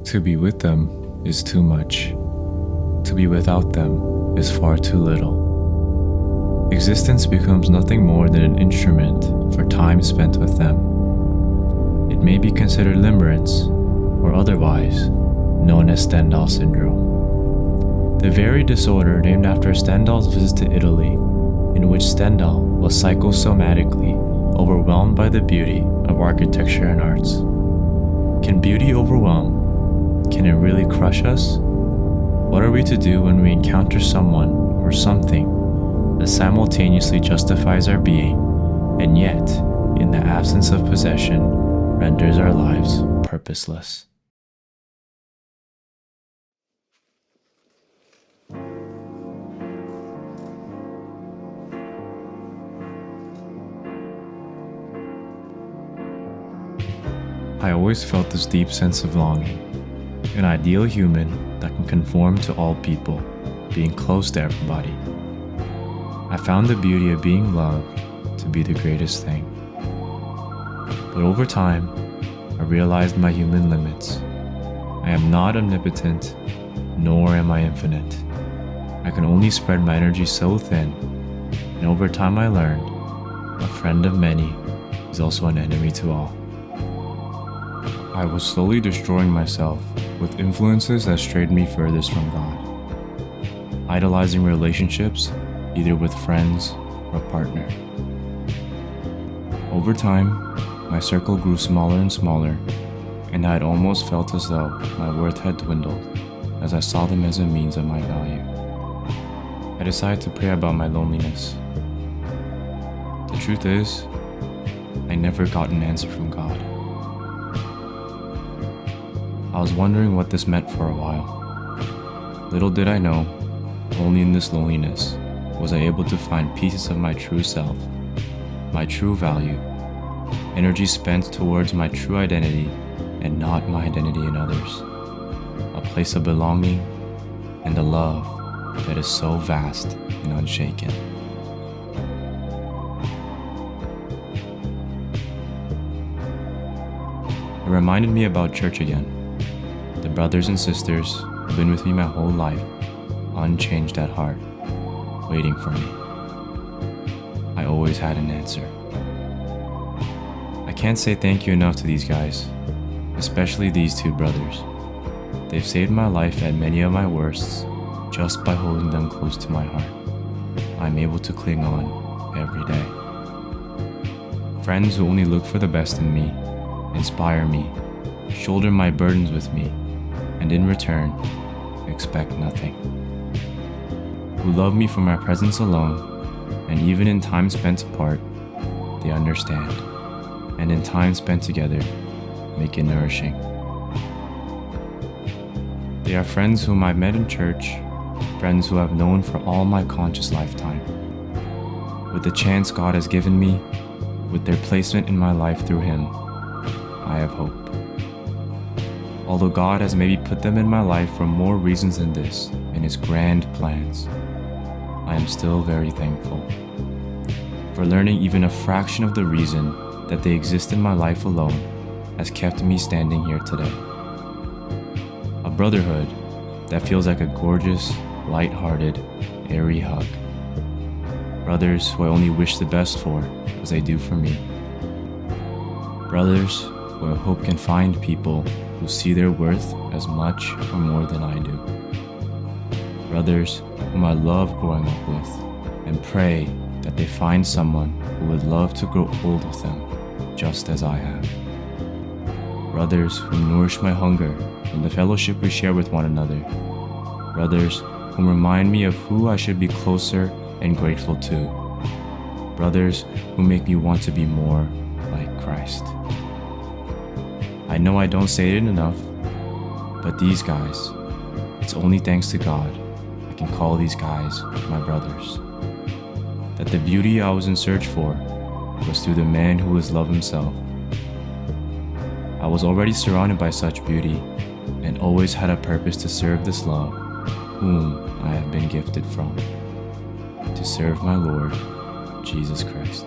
To be with them is too much. To be without them is far too little. Existence becomes nothing more than an instrument for time spent with them. It may be considered limerence, or otherwise known as Stendhal syndrome. The very disorder named after Stendhal's visit to Italy, in which Stendhal was psychosomatically overwhelmed by the beauty of architecture and arts. Can beauty overwhelm? Can it really crush us? What are we to do when we encounter someone or something that simultaneously justifies our being and yet, in the absence of possession, renders our lives purposeless? I always felt this deep sense of longing, an ideal human that can conform to all people, being close to everybody. I found the beauty of being loved to be the greatest thing. But over time, I realized my human limits. I am not omnipotent, nor am I infinite. I can only spread my energy so thin, and over time I learned, a friend of many is also an enemy to all. I was slowly destroying myself with influences that strayed me furthest from God. Idolizing relationships, either with friends or partner. Over time, my circle grew smaller and smaller, and I had almost felt as though my worth had dwindled as I saw them as a means of my value. I decided to pray about my loneliness. The truth is, I never got an answer from God. I was wondering what this meant for a while. Little did I know, only in this loneliness was I able to find pieces of my true self, my true value, energy spent towards my true identity and not my identity in others, a place of belonging and a love that is so vast and unshaken. It reminded me about church again. The brothers and sisters who've been with me my whole life, unchanged at heart, waiting for me. I always had an answer. I can't say thank you enough to these guys, especially these two brothers. They've saved my life at many of my worsts just by holding them close to my heart. I'm able to cling on every day. Friends who only look for the best in me, inspire me, shoulder my burdens with me, and in return, expect nothing. Who love me for my presence alone, and even in time spent apart, they understand, and in time spent together, make it nourishing. They are friends whom I've met in church, friends who I've known for all my conscious lifetime. With the chance God has given me, with their placement in my life through Him, I have hope. Although God has maybe put them in my life for more reasons than this in His grand plans, I am still very thankful for learning even a fraction of the reason that they exist in my life alone has kept me standing here today. A brotherhood that feels like a gorgeous, light-hearted, airy hug. Brothers who I only wish the best for as they do for me. Brothers who I hope can find people who see their worth as much or more than I do. Brothers whom I love growing up with and pray that they find someone who would love to grow old with them just as I have. Brothers who nourish my hunger in the fellowship we share with one another. Brothers whom remind me of who I should be closer and grateful to. Brothers who make me want to be more like Christ. I know I don't say it enough, but these guys, it's only thanks to God I can call these guys my brothers. That the beauty I was in search for was through the man who is love himself. I was already surrounded by such beauty and always had a purpose to serve this love, whom I have been gifted from, to serve my Lord, Jesus Christ.